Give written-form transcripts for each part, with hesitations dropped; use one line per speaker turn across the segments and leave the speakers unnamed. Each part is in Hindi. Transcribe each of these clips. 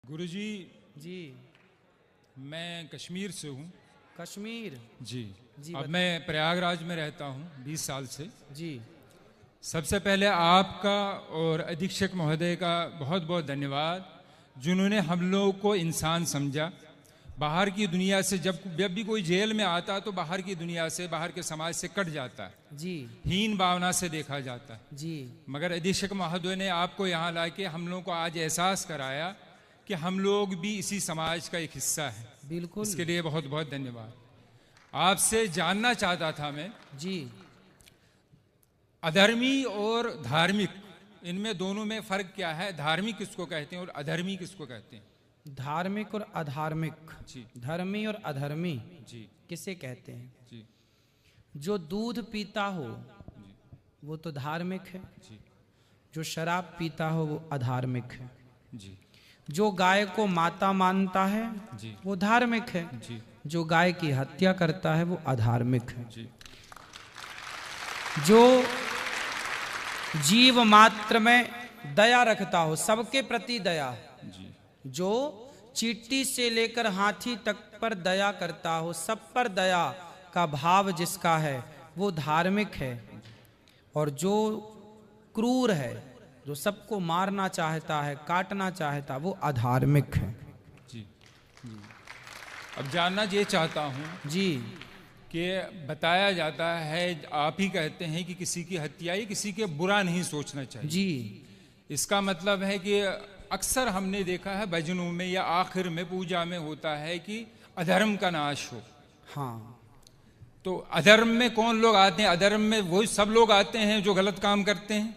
गुरुजी
जी।
मैं कश्मीर से हूँ।
कश्मीर
जी
जी।
अब मैं प्रयागराज में रहता हूँ 20 साल से।
जी।
सबसे पहले आपका और अधीक्षक महोदय का बहुत बहुत धन्यवाद, जिन्होंने हम लोगों को इंसान समझा। बाहर की दुनिया से जब भी कोई जेल में आता तो बाहर की दुनिया से, बाहर के समाज से कट जाता है,
जी।
हीन भावना से देखा जाता है।
जी।
मगर अधीक्षक महोदय ने आपको यहाँ लाके हम लोगों को आज एहसास कराया कि हम लोग भी इसी समाज का एक हिस्सा है।
बिल्कुल।
इसके लिए बहुत बहुत धन्यवाद। आपसे जानना चाहता था मैं,
जी।
अधर्मी और धार्मिक, इनमें दोनों में फर्क क्या है? धार्मिक किसको कहते हैं और अधर्मी किसको कहते हैं?
धार्मिक और अधार्मिक,
जी
धर्मी और अधर्मी
जी
किसे कहते हैं?
जी
जो दूध पीता हो वो तो धार्मिक है,
जी
जो शराब पीता हो वो अधार्मिक है,
जी
जो गाय को माता मानता है
जी
वो धार्मिक है,
जी
जो गाय की हत्या करता है वो अधार्मिक है।
जी
जो जीव मात्र में दया रखता हो, सबके प्रति दया,
जी
जो चींटी से लेकर हाथी तक पर दया करता हो, सब पर दया का भाव जिसका है वो धार्मिक है। और जो क्रूर है, जो सबको मारना चाहता है, काटना चाहता है, वो अधार्मिक है।
जी। अब जानना ये चाहता हूँ
जी।
कि बताया जाता है, आप ही कहते हैं कि किसी की हत्या या किसी के बुरा नहीं सोचना चाहिए।
जी।
इसका मतलब है कि अक्सर हमने देखा है भजनों में या आखिर में पूजा में होता है कि अधर्म का नाश हो।
हाँ।
तो अधर्म में कौन लोग आते हैं? अधर्म में वही सब लोग आते हैं जो गलत काम करते हैं,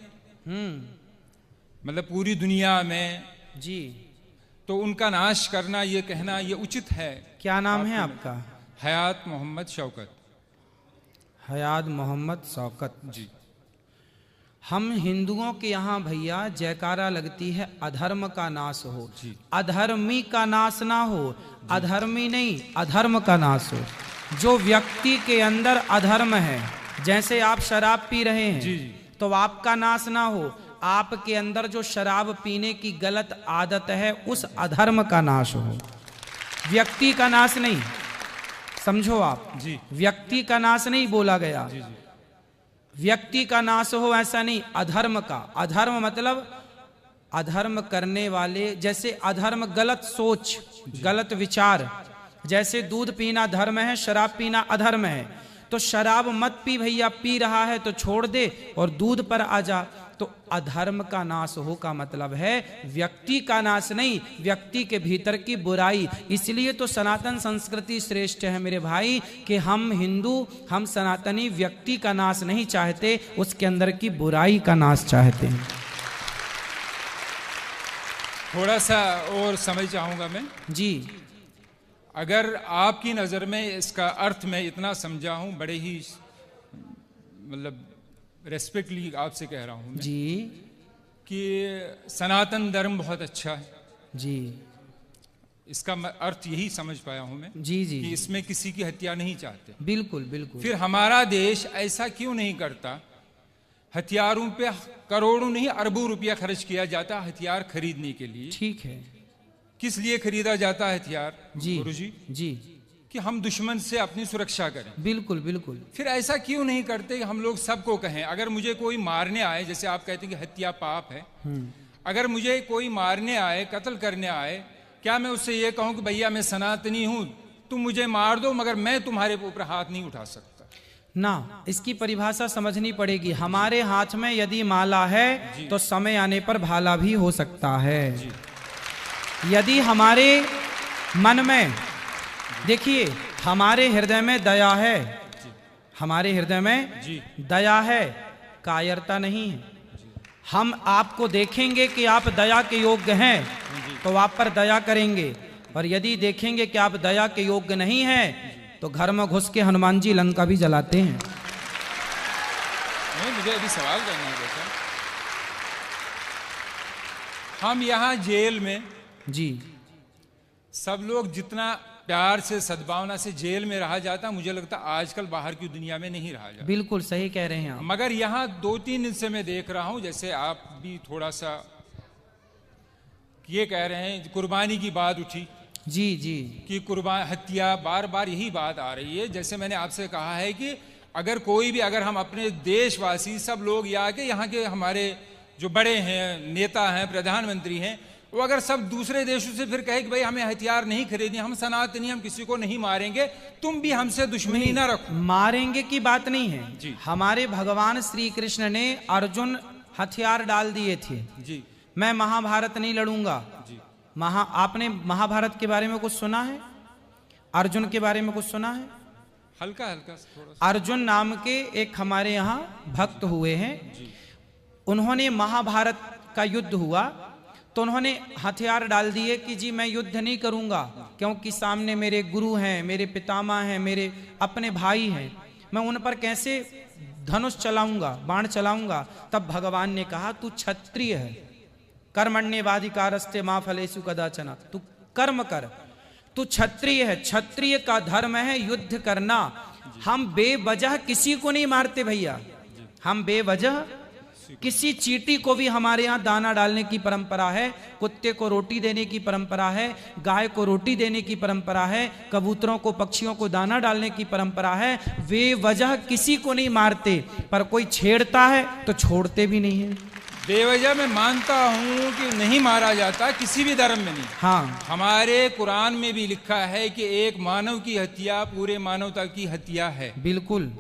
मतलब पूरी दुनिया में।
जी।
तो उनका नाश करना, ये कहना ये उचित है?
क्या नाम है आपका?
हयात मोहम्मद शौकत।
हयात मोहम्मद शौकत
जी।
हम हिंदुओं के यहाँ भैया जयकारा लगती है अधर्म का नाश हो,
जी।
अधर्मी का नाश ना हो। अधर्मी नहीं, अधर्म का नाश हो। जो व्यक्ति के अंदर अधर्म है, जैसे आप शराब पी रहे हैं,
जी जी।
तो आपका नाश ना हो, आपके अंदर जो शराब पीने की गलत आदत है उस अधर्म का नाश हो, व्यक्ति का नाश नहीं। समझो आप,
जी।
व्यक्ति का नाश नहीं बोला गया,
जी जी।
व्यक्ति का नाश हो ऐसा नहीं, अधर्म का। अधर्म मतलब अधर्म करने वाले, जैसे अधर्म गलत सोच, गलत विचार। जैसे दूध पीना धर्म है, शराब पीना अधर्म है। तो शराब मत पी भैया, पी रहा है तो छोड़ दे और दूध पर आ जा। तो अधर्म का नाश हो का मतलब है व्यक्ति का नाश नहीं, व्यक्ति के भीतर की बुराई। इसलिए तो सनातन संस्कृति श्रेष्ठ है मेरे भाई, कि हम हिंदू, हम सनातनी व्यक्ति का नाश नहीं चाहते, उसके अंदर की बुराई का नाश चाहते हैं।
थोड़ा सा और समझ चाहूंगा मैं।
जी।
अगर आपकी नज़र में इसका अर्थ मैं इतना समझा हूँ, बड़े ही मतलब रेस्पेक्टली आपसे कह रहा हूँ मैं,
जी।
कि सनातन धर्म बहुत अच्छा है।
जी।
इसका अर्थ यही समझ पाया हूँ मैं।
जी जी।
कि इसमें किसी की हत्या नहीं चाहते।
बिल्कुल बिल्कुल।
फिर हमारा देश ऐसा क्यों नहीं करता? हथियारों पे करोड़ों नहीं अरबों रुपया खर्च किया जाता हथियार खरीदने के लिए।
ठीक है।
किस लिए खरीदा जाता है हथियार
जी
गुरुजी?
जी।
कि हम दुश्मन से अपनी सुरक्षा करें।
बिल्कुल बिल्कुल।
फिर ऐसा क्यों नहीं करते कि हम लोग सबको कहें, अगर मुझे कोई मारने आए, जैसे आप कहते हैं कि हत्या पाप है, अगर मुझे कोई मारने आए, कत्ल करने आए, क्या मैं उससे ये कहूं कि भैया मैं सनातनी हूं, तुम मुझे मार दो मगर मैं तुम्हारे ऊपर हाथ नहीं उठा सकता?
ना, इसकी परिभाषा समझनी पड़ेगी। हमारे हाथ में यदि माला है तो समय आने पर भाला भी हो सकता है। यदि हमारे मन में, देखिए हमारे हृदय में दया है, हमारे हृदय में दया है, कायरता नहीं है। हम आपको देखेंगे कि आप दया के योग्य हैं तो आप पर दया करेंगे, और यदि देखेंगे कि आप दया के योग्य नहीं हैं तो घर में घुस के हनुमान जी लंका भी जलाते हैं।
नहीं, मुझे अभी सवाल करना है बेटा। हम यहाँ जेल में
जी,
सब लोग जितना प्यार से, सद्भावना से जेल में रहा जाता, मुझे लगता आजकल बाहर की दुनिया में नहीं रहा जाता।
बिल्कुल सही कह रहे हैं आप।
मगर यहाँ 2-3 दिन से मैं देख रहा हूँ, जैसे आप भी थोड़ा सा, ये कह रहे हैं कुर्बानी की बात उठी
जी जी
कि कुर्बान हत्या, बार बार यही बात आ रही है। जैसे मैंने आपसे कहा है कि अगर कोई भी, अगर हम अपने देशवासी सब लोग या के यहाँ के हमारे जो बड़े हैं, नेता हैं, प्रधानमंत्री हैं, वो अगर सब दूसरे देशों से फिर कहे कि भाई हमें हथियार नहीं खरीदने, हम सनातनी, हम किसी को नहीं मारेंगे, तुम भी हमसे दुश्मनी ना रखो।
मारेंगे की बात नहीं है
जी।
हमारे भगवान श्री कृष्ण ने अर्जुन हथियार डाल दिए थे
जी।
मैं महाभारत नहीं लड़ूंगा
जी।
आपने महाभारत के बारे में कुछ सुना है? अर्जुन के बारे में कुछ सुना है?
हल्का हल्का थोड़ा सा।
अर्जुन नाम के एक हमारे यहाँ भक्त हुए हैं, उन्होंने महाभारत का युद्ध हुआ तो उन्होंने हथियार डाल दिए कि जी मैं युद्ध नहीं करूंगा, क्योंकि सामने मेरे गुरु हैं, मेरे पितामह हैं, मेरे अपने भाई हैं, मैं उन पर कैसे धनुष चलाऊंगा, बाण चलाऊंगा। तब भगवान ने कहा तू क्षत्रिय है, कर्मण्येवाधिकारस्ते मा फलेषु कदाचन, तू कर्म कर, तू क्षत्रिय है, क्षत्रिय का धर्म है युद्ध करना। हम बेवजह किसी को नहीं मारते भैया, हम बेवजह किसी चींटी को भी, हमारे यहाँ दाना डालने की परंपरा है, कुत्ते को रोटी देने की परंपरा है, गाय को रोटी देने की परंपरा है, कबूतरों को, पक्षियों को दाना डालने की परंपरा है। बेवजह किसी को नहीं मारते, पर कोई छेड़ता है तो छोड़ते भी नहीं है।
बेवजह मैं मानता हूँ कि नहीं मारा जाता, किसी भी धर्म में नहीं।
हाँ,
हमारे कुरान में भी लिखा है कि एक मानव की हत्या पूरे मानवता की हत्या है।
बिल्कुल।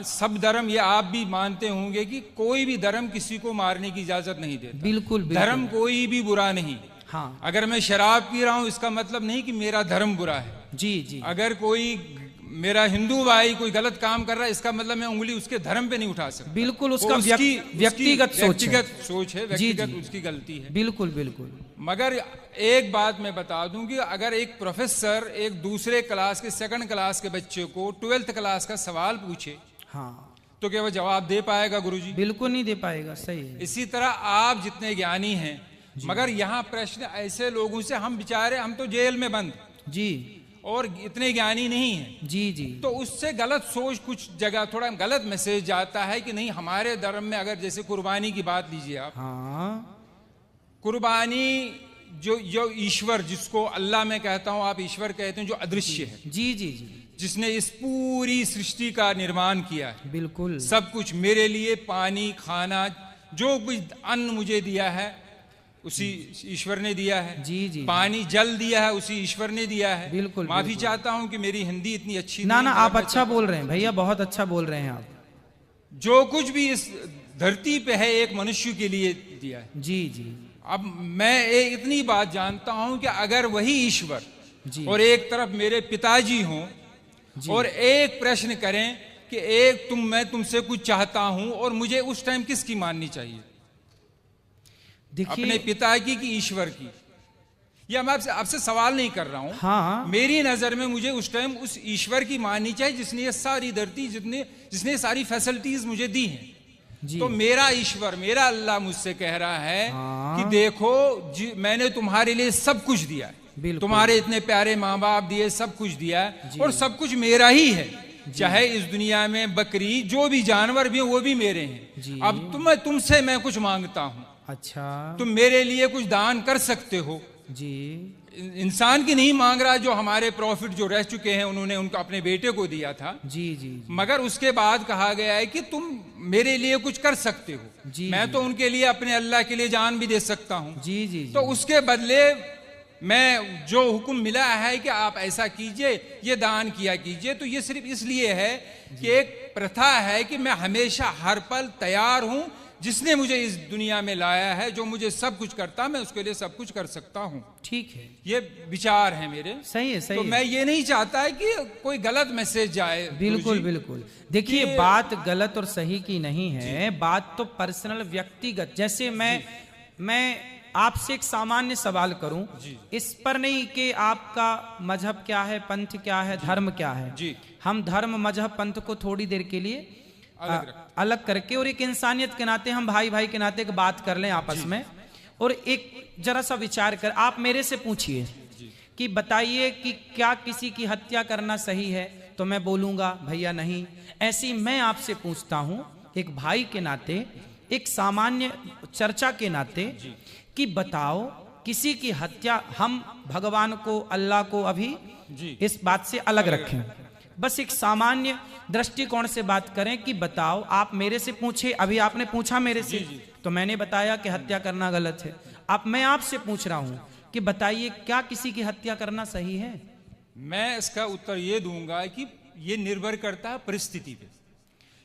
सब धर्म, ये आप भी मानते होंगे कि कोई भी धर्म किसी को मारने की इजाजत नहीं देता।
बिल्कुल, बिल्कुल।
धर्म कोई भी बुरा नहीं।
हाँ।
अगर मैं शराब पी रहा हूँ इसका मतलब नहीं कि मेरा धर्म बुरा है।
जी जी।
अगर कोई मेरा हिंदू भाई कोई गलत काम कर रहा है, इसका मतलब मैं उंगली उसके धर्म पे नहीं उठा सकता।
बिल्कुल, उसका व्यक्तिगत
सोच है, व्यक्तिगत उसकी गलती है।
बिल्कुल बिल्कुल।
मगर एक बात मैं बता दूं कि अगर एक प्रोफेसर एक दूसरे क्लास के, सेकंड क्लास के बच्चे को 12th क्लास का सवाल पूछे,
हाँ,
तो क्या वो जवाब दे पाएगा गुरुजी?
बिल्कुल नहीं दे पाएगा। सही है।
इसी तरह आप जितने ज्ञानी हैं, मगर यहाँ प्रश्न ऐसे लोगों से, हम बेचारे, हम तो जेल में बंद
जी,
और इतने ज्ञानी नहीं हैं।
जी जी।
तो उससे गलत सोच, कुछ जगह थोड़ा गलत मैसेज जाता है कि नहीं हमारे धर्म में, अगर जैसे कुर्बानी की बात लीजिए आप,
हाँ,
कुर्बानी जो ईश्वर, जिसको अल्लाह मैं कहता हूं, आप ईश्वर कहते हैं, जो अदृश्य है,
जी जी जी,
जिसने इस पूरी सृष्टि का निर्माण किया है,
बिल्कुल
सब कुछ मेरे लिए, पानी, खाना, जो कुछ अन्न मुझे दिया है उसी ईश्वर ने दिया है।
जी जी।
पानी, जल दिया है उसी ईश्वर ने दिया है।
बिल्कुल।
माफी चाहता हूं कि मेरी हिंदी इतनी अच्छी
ना, आप अच्छा बोल रहे हैं भैया, बहुत अच्छा बोल रहे हैं आप।
जो कुछ भी इस धरती पे है एक मनुष्य के लिए दिया है।
जी जी।
अब मैं इतनी बात जानता हूं कि अगर वही ईश्वर
जी,
और एक तरफ मेरे पिताजी हों और एक प्रश्न करें कि मैं तुमसे कुछ चाहता हूं, और मुझे उस टाइम किसकी माननी चाहिए? अपने पिता की कि ईश्वर की? या मैं आपसे सवाल नहीं कर रहा हूं।
हाँ,
मेरी नजर में मुझे उस टाइम उस ईश्वर की माननी चाहिए जिसने ये सारी धरती, जिसने सारी फैसिलिटीज मुझे दी हैं। तो मेरा ईश्वर, मेरा अल्लाह मुझसे कह रहा है कि देखो मैंने तुम्हारे लिए सब कुछ दिया है, तुम्हारे इतने प्यारे माँ बाप दिए, सब कुछ दिया है, और सब कुछ मेरा ही है। चाहे इस दुनिया में बकरी, जो भी जानवर भी हैं वो भी मेरे हैं। अब तुमसे मैं कुछ मांगता हूँ,
अच्छा,
तुम मेरे लिए कुछ दान कर सकते हो
जी।
इंसान की नहीं मांग रहा, जो हमारे प्रॉफिट जो रह चुके हैं उन्होंने उनको अपने बेटे को दिया था।
जी जी।
मगर उसके बाद कहा गया है कि तुम मेरे लिए कुछ कर सकते हो। मैं तो उनके लिए, अपने अल्लाह के लिए जान भी दे सकता हूँ।
जी जी।
तो उसके बदले मैं जो हुक्म मिला है कि आप ऐसा कीजिए, ये दान किया कीजिए, तो ये सिर्फ इसलिए है कि एक प्रथा है कि मैं हमेशा हर पल तैयार हूं, जिसने मुझे इस दुनिया में लाया है, जो मुझे सब कुछ करता, मैं उसके लिए सब कुछ कर सकता हूं।
ठीक है,
ये विचार है मेरे।
सही है, सही
तो
है।
मैं ये नहीं चाहता है कि कोई गलत मैसेज जाए।
बिल्कुल बिल्कुल। देखिए, बात गलत और सही की नहीं है, बात तो पर्सनल, व्यक्तिगत। जैसे मैं आपसे एक सामान्य सवाल करूं, इस पर नहीं कि आपका मजहब क्या है, पंथ क्या है, धर्म क्या है।
जी।
हम धर्म, मजहब, पंथ को थोड़ी देर के लिए अलग करके, और एक इंसानियत के नाते, हम भाई भाई के नाते एक बात कर लें आपस में, और एक जरा सा विचार कर, आप मेरे से पूछिए कि बताइए कि क्या किसी की हत्या करना सही है, तो मैं बोलूंगा भैया नहीं। ऐसी मैं आपसे पूछता हूं एक भाई के नाते, एक सामान्य चर्चा के नाते, कि बताओ किसी की हत्या, हम भगवान को, अल्लाह को अभी
जी
इस बात से अलग रखें, बस एक सामान्य दृष्टिकोण से बात करें कि बताओ, आप मेरे से पूछे, अभी आपने पूछा मेरे से, तो मैंने बताया कि हत्या करना गलत है। अब मैं आपसे पूछ रहा हूं कि बताइए, क्या किसी की हत्या करना सही है?
मैं इसका उत्तर ये दूंगा कि ये निर्भर करता है परिस्थिति पे।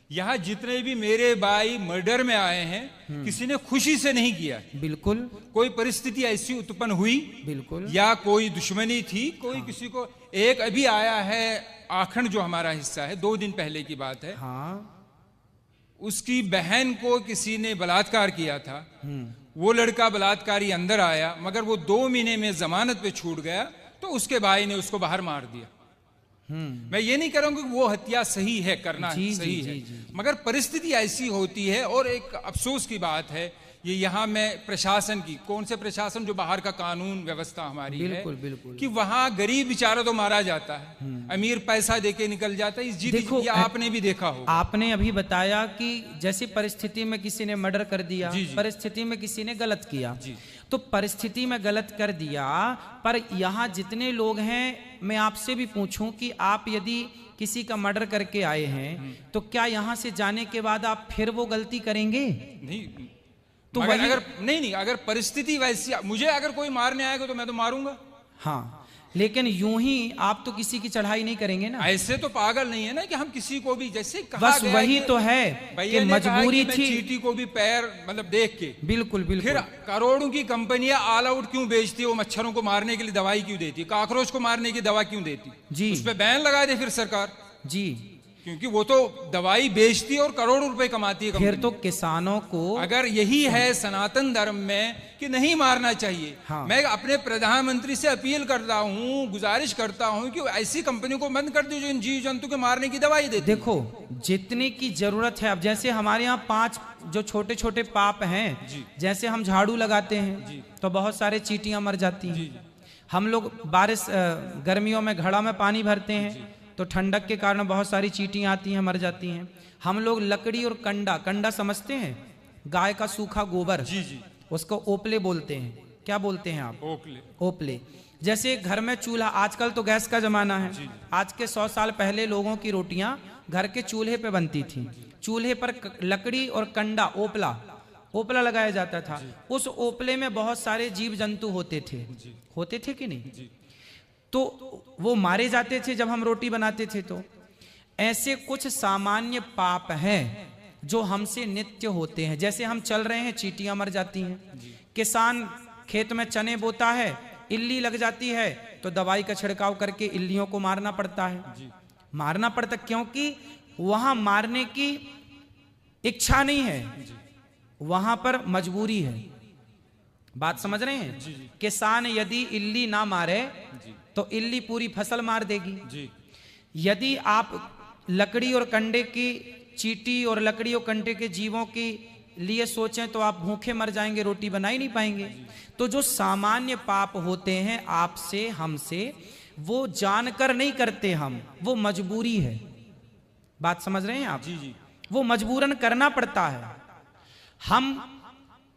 यहाँ जितने भी मेरे भाई मर्डर में आए हैं, किसी ने खुशी से नहीं किया,
बिल्कुल,
कोई परिस्थिति ऐसी उत्पन्न हुई,
बिल्कुल,
या कोई दुश्मनी थी, कोई किसी को, एक अभी आया है आखंड जो हमारा हिस्सा है, 2 दिन पहले की बात है,
हाँ,
उसकी बहन को किसी ने बलात्कार किया था, वो लड़का बलात्कारी अंदर आया, मगर वो 2 महीने में जमानत पे छूट गया, तो उसके भाई ने उसको बाहर मार दिया। मैं ये नहीं करूंगा कि वो हत्या सही है, करना
जी,
सही
जी,
है,
जी, जी।
मगर परिस्थिति ऐसी होती है। और एक अफसोस की बात है, ये यहाँ में प्रशासन की, कौन से प्रशासन, जो बाहर का कानून व्यवस्था हमारी
बिल्कुल,
है,
बिल्कुल,
कि वहां गरीब बेचारा तो मारा जाता है, अमीर पैसा देके निकल जाता है। इस
देखो,
ये आपने भी देखा होगा।
आपने अभी बताया कि जैसे परिस्थिति में किसी ने मर्डर कर दिया,
जी, जी।
परिस्थिति में किसी ने गलत किया,
जी।
तो परिस्थिति में गलत कर दिया, पर यहाँ जितने लोग हैं, मैं आपसे भी पूछूं कि आप यदि किसी का मर्डर करके आए हैं, तो क्या यहाँ से जाने के बाद आप फिर वो गलती करेंगे?
नहीं,
तो
मगर
वही,
अगर नहीं, अगर परिस्थिति वैसी, मुझे अगर कोई मारने आएगा तो मैं तो मारूंगा।
हाँ, लेकिन यूं ही आप तो किसी की चढ़ाई नहीं करेंगे ना।
ऐसे तो पागल नहीं है ना कि हम किसी को भी, जैसे कहा
बस
गया
वही
कि
तो है कि मजबूरी
मैं
थी।
चींटी को भी पैर मतलब देख के,
बिल्कुल,
फिर
बिल्कुल,
करोड़ों की कंपनियां ऑल आउट क्यों बेचती है? वो मच्छरों को मारने के लिए दवाई क्यों देती है? कॉकरोच को मारने की दवा क्यों देती?
जी,
उस पर बैन लगा दे फिर सरकार,
जी,
क्योंकि वो तो दवाई बेचती है और करोड़ों रुपए कमाती है
फिर
कंपनी।
तो किसानों को,
अगर यही है सनातन धर्म में कि नहीं मारना चाहिए,
हाँ।
मैं अपने प्रधानमंत्री से अपील करता हूँ, गुजारिश करता हूँ कि ऐसी कंपनियों को बंद कर दो जो इन जीव जंतु के मारने की दवाई देती है।
देखो जितने की जरूरत है, अब जैसे हमारे यहाँ 5 जो छोटे छोटे पाप हैं, जैसे हम झाड़ू लगाते हैं तो बहुत सारे चींटियां मर जाती हैं। हम लोग बारिश गर्मियों में घड़ा में पानी भरते हैं तो ठंडक के कारण बहुत सारी चींटियां आती हैं, मर जाती हैं। हम लोग लकड़ी और कंडा समझते हैं, गाय का सूखा गोबर,
जी जी,
उसको ओपले बोलते हैं। क्या बोलते हैं आप?
ओकले।
ओपले। जैसे घर में चूल्हा, आजकल तो गैस का जमाना है, आज के 100 साल पहले लोगों की रोटियां घर के चूल्हे पे बनती थी। चूल्हे पर लकड़ी और कंडा, ओपला लगाया जाता था। उस ओपले में बहुत सारे जीव जंतु होते थे कि नहीं? तो वो मारे जाते थे जब हम रोटी बनाते थे। तो ऐसे कुछ सामान्य पाप हैं जो हमसे नित्य होते हैं। जैसे हम चल रहे हैं, चींटियां मर जाती हैं। किसान खेत में चने बोता है, इल्ली लग जाती है तो दवाई का छिड़काव करके इल्लियों को मारना पड़ता है। मारना पड़ता क्योंकि वहां मारने की इच्छा नहीं है, वहां पर मजबूरी है। बात समझ रहे हैं? किसान यदि इल्ली ना मारे तो इल्ली पूरी फसल मार देगी। यदि आप लकड़ी और कंडे की, चींटी और लकड़ी और कंडे के जीवों के लिए सोचें तो आप भूखे मर जाएंगे, रोटी बना ही नहीं पाएंगे। तो जो सामान्य पाप होते हैं आपसे हमसे, वो जानकर नहीं करते हम, वो मजबूरी है। बात समझ रहे हैं आप?
जी।
वो मजबूरन करना पड़ता है। हम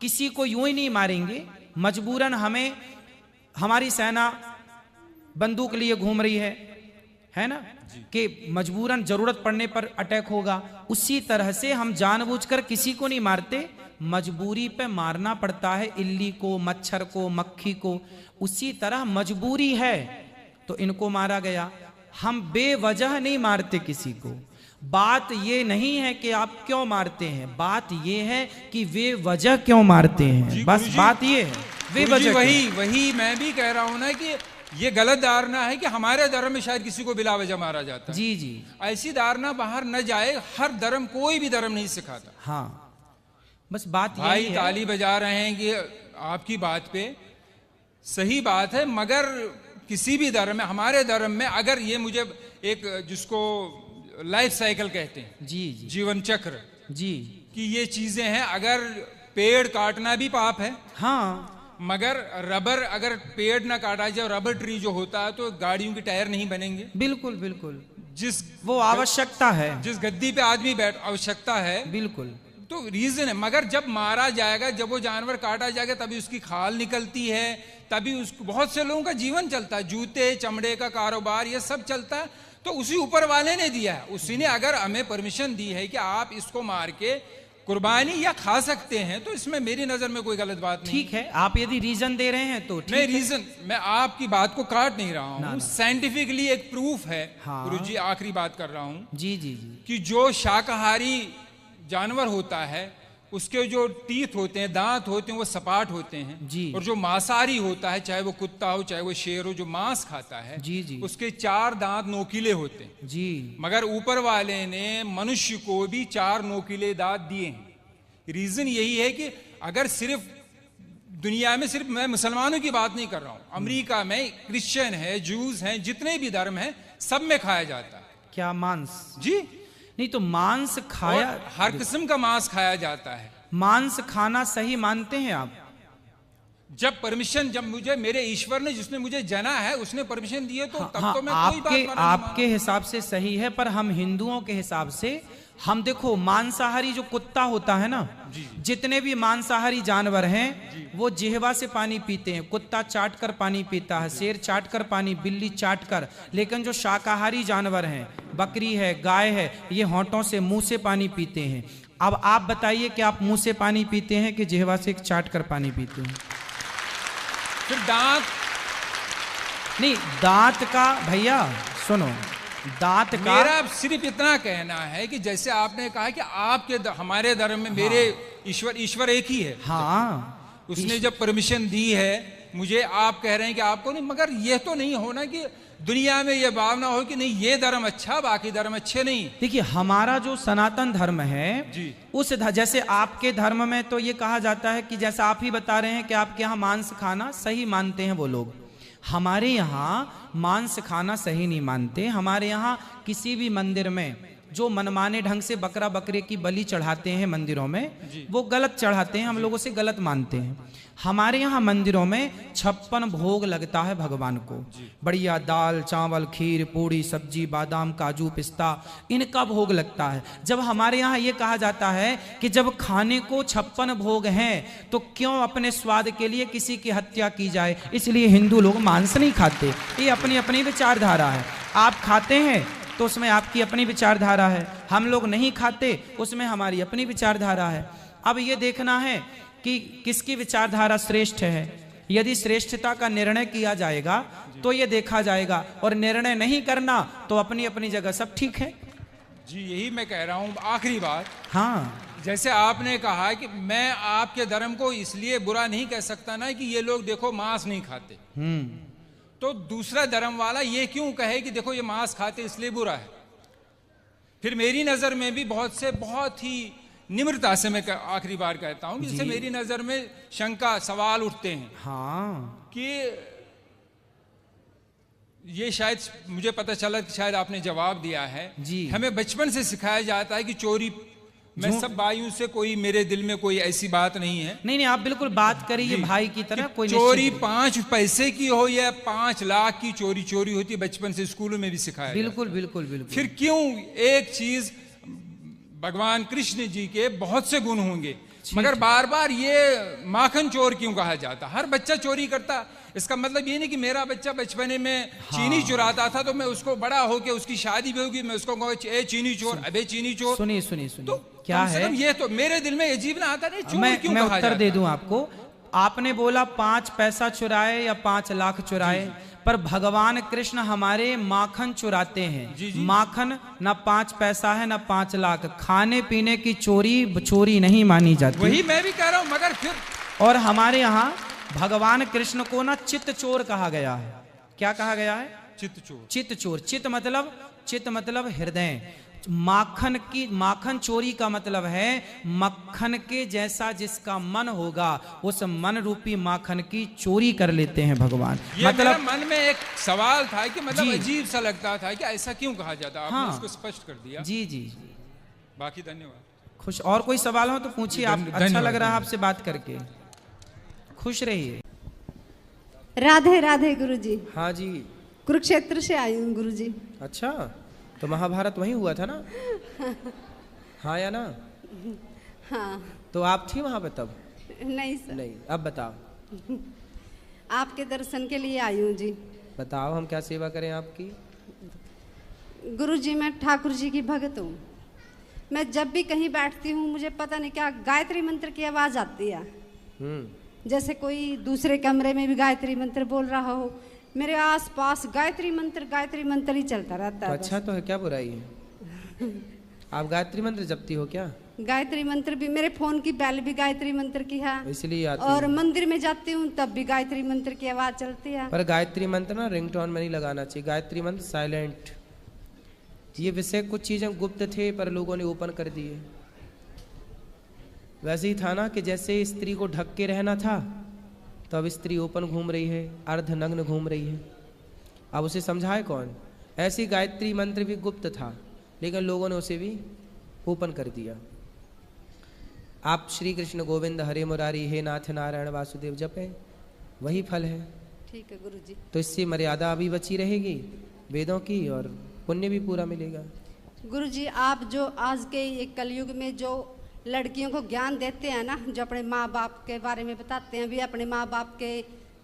किसी को यूं ही नहीं मारेंगे, मजबूरन हमें, हमारी सेना बंदूक लिए घूम रही है ना, कि मजबूरन जरूरत पड़ने पर अटैक होगा। उसी तरह से हम जानबूझकर किसी को नहीं मारते, मजबूरी पे मारना पड़ता है इल्ली को, मच्छर को, मक्खी को। उसी तरह मजबूरी है तो इनको मारा गया। हम बेवजह नहीं मारते किसी को। बात ये नहीं है कि आप क्यों मारते हैं, बात ये है कि वे वजह क्यों मारते हैं। बस बात ये है, वे वजह।
वही मैं भी कह रहा हूं ना कि ये गलत धारणा है कि हमारे धर्म में शायद किसी को बिला वजह मारा जाता है।
जी।
ऐसी धारणा बाहर न जाए। हर धर्म, कोई भी धर्म नहीं सिखाता।
हाँ, बस बात
भाई
यही
ताली बजा रहे हैं कि आपकी बात पे सही बात है, मगर किसी भी धर्म में, हमारे धर्म में अगर ये, मुझे एक जिसको लाइफ साइकिल कहते हैं,
जी,
जीवन चक्र,
जी,
कि ये चीजें हैं। अगर पेड़ काटना भी पाप है,
हाँ,
मगर रबर, अगर पेड़ ना काटा जाए, रबर ट्री जो होता है, तो गाड़ियों के टायर नहीं बनेंगे।
बिल्कुल बिल्कुल,
जिस
वो आवश्यकता है,
जिस गद्दी पे आदमी बैठ, आवश्यकता है,
बिल्कुल।
तो रीजन है। मगर जब मारा जाएगा, जब वो जानवर काटा जाएगा, तभी उसकी खाल निकलती है, तभी उसको बहुत से लोगों का जीवन चलता है, जूते चमड़े का कारोबार ये सब चलता है। तो उसी ऊपर वाले ने दिया है, उसी ने अगर हमें परमिशन दी है कि आप इसको मार के कुर्बानी या खा सकते हैं, तो इसमें मेरी नजर में कोई गलत बात नहीं।
ठीक है, आप यदि रीजन दे रहे हैं तो ठीक
मैं रीजन, मैं आपकी बात को काट नहीं रहा हूँ, साइंटिफिकली एक प्रूफ है।
हाँ।
गुरुजी आखिरी बात कर रहा हूँ
जी जी जी,
कि जो शाकाहारी जानवर होता है उसके जो टीथ होते हैं, दांत होते हैं, वो सपाट होते हैं
जी।
और जो मांसाहारी होता है, चाहे वो कुत्ता हो चाहे वो शेर हो, जो मांस खाता है
जी जी,
उसके 4 दांत नोकीले होते हैं
जी।
मगर ऊपर वाले ने मनुष्य को भी 4 नोकीले दांत दिए हैं। रीजन यही है कि अगर सिर्फ दुनिया में, सिर्फ मैं मुसलमानों की बात नहीं कर रहा हूं, अमेरिका में क्रिश्चियन है, जूस हैं, जितने भी धर्म हैं, सब में खाया जाता है।
क्या मांस?
जी
नहीं तो मांस खाया,
हर किस्म का मांस खाया जाता है।
मांस खाना सही मानते हैं आप?
जब परमिशन, जब मुझे मेरे ईश्वर ने, जिसने मुझे जना है, उसने परमिशन दी है, तो तब
हाँ,
तो मैं कोई बात मानूंगा।
आपके हिसाब से सही है, पर हम हिंदुओं के हिसाब से, हम देखो मांसाहारी जो कुत्ता होता है ना, जितने भी मांसाहारी जानवर हैं वो जिह्वा से पानी पीते हैं। कुत्ता चाट कर पानी पीता है, शेर चाट कर पानी, बिल्ली चाट कर। लेकिन जो शाकाहारी जानवर हैं, बकरी है, गाय है, ये होंठों से, मुंह से पानी पीते हैं। अब आप बताइए कि आप मुंह से पानी पीते हैं कि जिह्वा से चाट कर पानी पीते हैं?
फिर दांत
नहीं, दांत का भैया सुनो, दांत का,
मेरा सिर्फ इतना कहना है कि जैसे आपने कहा कि आपके हमारे धर्म में मेरे ईश्वर एक ही है।
हाँ,
उसने जब परमिशन दी है मुझे, आप कह रहे हैं कि आपको नहीं, मगर यह तो नहीं होना कि दुनिया में यह भावना हो कि नहीं ये धर्म अच्छा, बाकी धर्म अच्छे नहीं।
देखिए हमारा जो सनातन धर्म है
जी,
उस जैसे आपके धर्म में तो ये कहा जाता है कि जैसा आप ही बता रहे हैं कि आपके यहाँ मांस खाना सही मानते हैं वो लोग, हमारे यहाँ मांस खाना सही नहीं मानते। हमारे यहाँ किसी भी मंदिर में जो मनमाने ढंग से बकरा बकरे की बलि चढ़ाते हैं मंदिरों में, वो गलत चढ़ाते हैं, हम लोगों से गलत मानते हैं। हमारे यहाँ मंदिरों में 56 भोग लगता है भगवान को, बढ़िया दाल चावल खीर पूड़ी सब्जी बादाम काजू पिस्ता, इनका भोग लगता है। जब हमारे यहाँ ये कहा जाता है कि जब खाने को 56 भोग हैं तो क्यों अपने स्वाद के लिए किसी की हत्या की जाए, इसलिए हिंदू लोग मांस नहीं खाते। ये अपनी अपनी विचारधारा है, आप खाते हैं तो उसमें आपकी अपनी विचारधारा है, हम लोग नहीं खाते उसमें हमारी अपनी विचारधारा है। अब ये देखना है कि किसकी विचारधारा श्रेष्ठ है। यदि श्रेष्ठता का निर्णय किया जाएगा तो ये देखा जाएगा, और निर्णय नहीं करना तो अपनी अपनी जगह सब ठीक है।
जी यही मैं कह रहा हूँ। आखिरी बात,
हाँ,
जैसे आपने कहा कि मैं आपके धर्म को इसलिए बुरा नहीं कह सकता ना कि ये लोग देखो मांस नहीं खाते, तो दूसरा धर्म वाला ये क्यों कहे कि देखो ये मांस खाते इसलिए बुरा है। फिर मेरी नजर में भी बहुत ही निम्रता से मैं आखिरी बार कहता हूं, जिससे मेरी नजर में शंका सवाल उठते हैं।
हाँ,
कि ये शायद मुझे पता चला कि शायद आपने जवाब दिया है
जी।
हमें बचपन से सिखाया जाता है कि चोरी, मैं सब भाइयों से, कोई मेरे दिल में कोई ऐसी बात नहीं है।
नहीं आप बिल्कुल बात करिए भाई की तरह। कोई
चोरी 5 पैसे की हो या 5 लाख की चोरी होती है, बचपन से स्कूलों में भी सिखाया
बिल्कुल बिल्कुल बिल्कुल।
फिर क्यों एक चीज, भगवान कृष्ण जी के बहुत से गुण होंगे, मगर बार बार ये माखन चोर क्यों कहा जाता? हर बच्चा चोरी करता, इसका मतलब ये नहीं कि मेरा बच्चा बचपने में चीनी चुराता था तो मैं उसको बड़ा होके उसकी शादी भी होगी मैं उसको कहूँ ए चीनी चोर, अबे चीनी चोर।
सुनिए
तो
क्या है,
ये तो मेरे दिल में अजीब ना आता नहीं, चोर क्यों
मैं
कहा
उत्तर
जाता?
दे दूं आपको। आपने बोला 5 पैसा चुराए या 5 लाख चुराए, पर भगवान कृष्ण हमारे माखन चुराते हैं। माखन ना 5 पैसा है ना 5 लाख, खाने पीने की चोरी नहीं मानी जाती।
वही मैं भी कह रहा हूँ, मगर फिर
और हमारे यहाँ भगवान कृष्ण को ना चित्त चोर कहा गया है। क्या कहा गया है?
चित्त चोर।
चित्त चोर, चित्त मतलब हृदय। माखन चोरी का मतलब है मक्खन के जैसा जिसका मन होगा उस मन रूपी माखन की चोरी कर लेते हैं भगवान।
ये
मतलब
मेरे मन में एक सवाल था कि मतलब अजीब सा लगता था कि ऐसा क्यों कहा जाता, आपने इसको स्पष्ट कर दिया।
जी
बाकी धन्यवाद।
खुश। और कोई सवाल हो तो पूछिए, आप अच्छा लग रहा है आपसे बात करके, खुश रहिए।
राधे राधे गुरुजी।
हाँ जी,
कुरुक्षेत्र से आई हूँ गुरुजी।
अच्छा, तो महाभारत वहीं हुआ था ना? हाँ या ना?
हाँ।
तो आप थी वहां पे तब?
नहीं सर।
नहीं। अब बताओ।
आपके दर्शन के लिए आई हूँ जी।
बताओ हम क्या सेवा करें आपकी?
गुरु जी मैं ठाकुर जी की भगत हूँ। मैं जब भी कहीं बैठती हूँ मुझे पता नहीं क्या गायत्री मंत्र की आवाज़ आती है। जैसे कोई दूसरे कमरे में भी गायत्री मंत्र बोल रहा हो, मेरे आसपास गायत्री मंत्र ही चलता रहता है।
अच्छा तो है, क्या बुराई है? आप गायत्री मंत्र जपती हो क्या?
गायत्री मंत्र भी, मेरे फोन की बेल भी गायत्री मंत्र की है,
इसलिए आती
और
है।
मंदिर में जाती हूँ तब भी गायत्री मंत्र की आवाज चलती है।
पर गायत्री मंत्र ना रिंगटोन में नहीं लगाना चाहिए, गायत्री मंत्र साइलेंट। ये विषय कुछ चीजें गुप्त थे पर लोगों ने ओपन कर दिए। वैसे ही था ना कि जैसे स्त्री को ढक के रहना था तो अब स्त्री ओपन घूम रही है, अर्धनग्न घूम रही है। अब उसे समझाए कौन? ऐसी गायत्री मंत्र भी गुप्त था लेकिन लोगों ने उसे भी ओपन कर दिया। आप श्री कृष्ण गोविंद हरे मुरारी हे नाथ नारायण वासुदेव जपे, वही फल है।
ठीक है गुरुजी।
तो इससे मर्यादा अभी बची रहेगी वेदों की और पुण्य भी पूरा मिलेगा।
गुरुजी आप जो आज के ये कलयुग में जो लड़कियों को ज्ञान देते हैं ना, जो अपने माँ बाप के बारे में बताते हैं, भी अपने माँ बाप के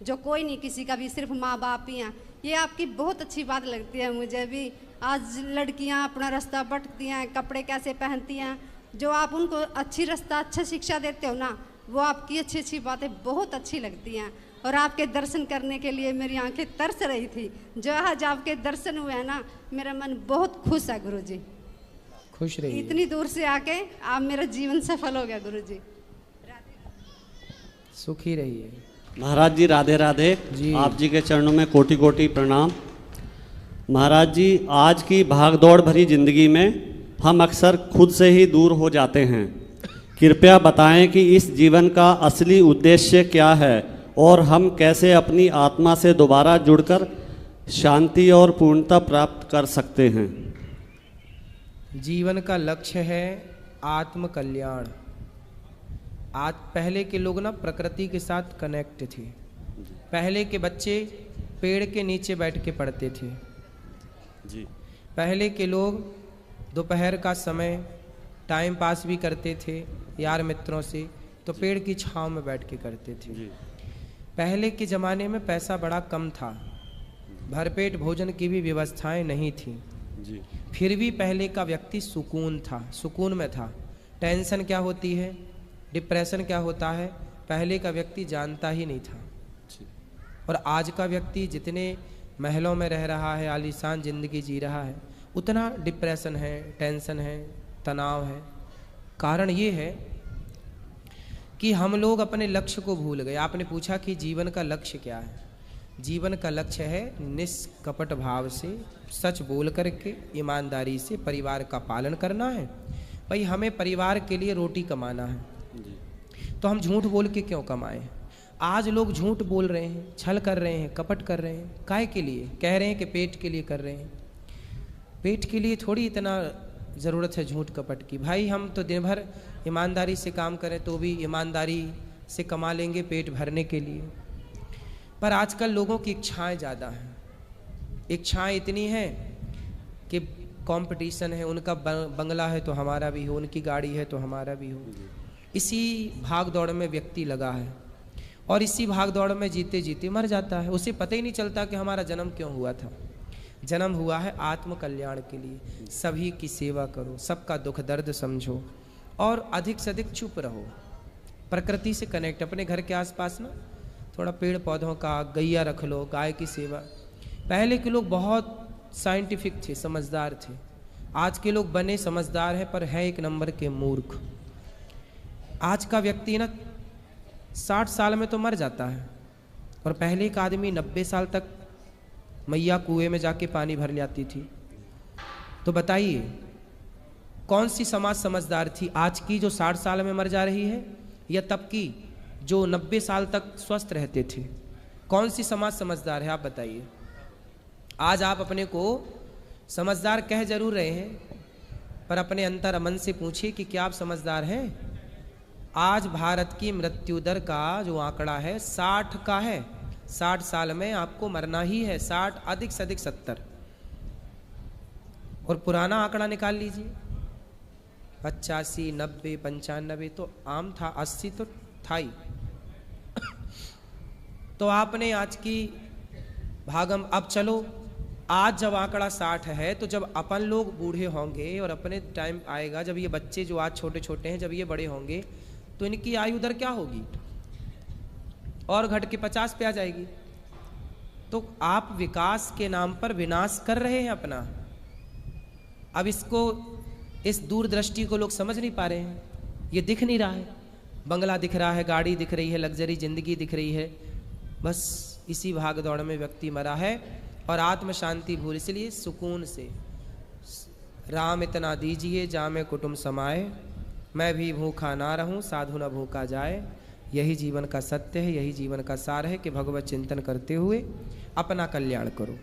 जो कोई नहीं किसी का भी सिर्फ माँ बाप ही हैं, ये आपकी बहुत अच्छी बात लगती है मुझे भी। आज लड़कियाँ अपना रास्ता भटकती हैं, कपड़े कैसे पहनती हैं, जो आप उनको अच्छी रास्ता अच्छा शिक्षा देते हो ना, वो आपकी अच्छी अच्छी बातें बहुत अच्छी लगती हैं। और आपके दर्शन करने के लिए मेरी आंखें तरस रही थी। जो आज आपके दर्शन हुए हैं ना, मेरा मन बहुत खुश है गुरुजी।
खुश रहिए।
इतनी दूर से आके आप मेरा जीवन सफल हो गया गुरुजी।
सुखी रहिए।
महाराज जी राधे राधे
जी।
आप जी के चरणों में कोटि कोटि प्रणाम। महाराज जी आज की भागदौड़ भरी जिंदगी में हम अक्सर खुद से ही दूर हो जाते हैं। कृपया बताएं कि इस जीवन का असली उद्देश्य क्या है और हम कैसे अपनी आत्मा से दोबारा जुड़कर शांति और पूर्णता प्राप्त कर सकते हैं।
जीवन का लक्ष्य है आत्म कल्याण। आज पहले के लोग ना प्रकृति के साथ कनेक्ट थे। पहले के बच्चे पेड़ के नीचे बैठ के पढ़ते थे
जी।
पहले के लोग दोपहर का समय टाइम पास भी करते थे यार मित्रों से, तो पेड़ की छांव में बैठ के करते थे
जी।
पहले के ज़माने में पैसा बड़ा कम था, भरपेट भोजन की भी व्यवस्थाएं नहीं थी
जी।
फिर भी पहले का व्यक्ति सुकून था, सुकून में था। टेंशन क्या होती है, डिप्रेशन क्या होता है, पहले का व्यक्ति जानता ही नहीं था। और आज का व्यक्ति जितने महलों में रह रहा है, आलीशान जिंदगी जी रहा है, उतना डिप्रेशन है, टेंशन है, तनाव है। कारण ये है कि हम लोग अपने लक्ष्य को भूल गए। आपने पूछा कि जीवन का लक्ष्य क्या है? जीवन का लक्ष्य है निष्कपट भाव से, सच बोल करके, ईमानदारी से परिवार का पालन करना है। भाई हमें परिवार के लिए रोटी कमाना है, तो हम झूठ बोल के क्यों कमाएं? आज लोग झूठ बोल रहे हैं, छल कर रहे हैं, कपट कर रहे हैं। काहे के लिए? कह रहे हैं कि पेट के लिए कर रहे हैं। पेट के लिए थोड़ी इतना ज़रूरत है झूठ कपट की। भाई हम तो दिन भर ईमानदारी से काम करें तो भी ईमानदारी से कमा लेंगे पेट भरने के लिए। पर आजकल लोगों की इच्छाएं ज़्यादा हैं। इच्छाएं इतनी हैं कि कंपटीशन है, उनका बंगला है तो हमारा भी हो, उनकी गाड़ी है तो हमारा भी हो। इसी भाग दौड़ में व्यक्ति लगा है और इसी भाग दौड़ में जीते जीते मर जाता है। उसे पता ही नहीं चलता कि हमारा जन्म क्यों हुआ था। जन्म हुआ है आत्म कल्याण के लिए। सभी की सेवा करो, सबका दुख दर्द समझो और अधिक से अधिक चुप रहो। प्रकृति से कनेक्ट, अपने घर के आसपास ना थोड़ा पेड़ पौधों का, गैया रख लो, गाय की सेवा। पहले के लोग बहुत साइंटिफिक थे, समझदार थे। आज के लोग बने समझदार हैं पर है एक नंबर के मूर्ख। आज का व्यक्ति ना 60 साल में तो मर जाता है और पहले का आदमी 90 साल तक मैया कुएं में जाके पानी भर लाती थी। तो बताइए कौन सी समाज समझदार थी? आज की जो 60 साल में मर जा रही है या तब की जो 90 साल तक स्वस्थ रहते थे? कौन सी समाज समझदार है आप बताइए। आज आप अपने को समझदार कह जरूर रहे हैं पर अपने अंतर मन से पूछिए कि क्या आप समझदार हैं? आज भारत की मृत्यु दर का जो आंकड़ा है 60 का है। 60 साल में आपको मरना ही है, 60 अधिक से अधिक 70। और पुराना आंकड़ा निकाल लीजिए, 85, 90, 95 तो आम था, 80 तो था ही। तो आपने आज की भागम, अब चलो आज जब आंकड़ा 60 है तो जब अपन लोग बूढ़े होंगे और अपने टाइम आएगा जब ये बच्चे जो आज छोटे छोटे हैं जब ये बड़े होंगे तो इनकी आयु दर क्या होगी, और घट के 50 पे आ जाएगी। तो आप विकास के नाम पर विनाश कर रहे हैं अपना। अब इसको, इस दूरदृष्टि को लोग समझ नहीं पा रहे हैं, ये दिख नहीं रहा है। बंगला दिख रहा है, गाड़ी दिख रही है, लग्जरी जिंदगी दिख रही है, बस इसी भाग दौड़ में व्यक्ति मरा है और आत्म शांति भूल। इसलिए सुकून से राम इतना दीजिए जामे कुटुंब समाए, मैं भी भूखा ना रहूं साधु न भूखा जाए। यही जीवन का सत्य है, यही जीवन का सार है कि भगवत चिंतन करते हुए अपना कल्याण करो।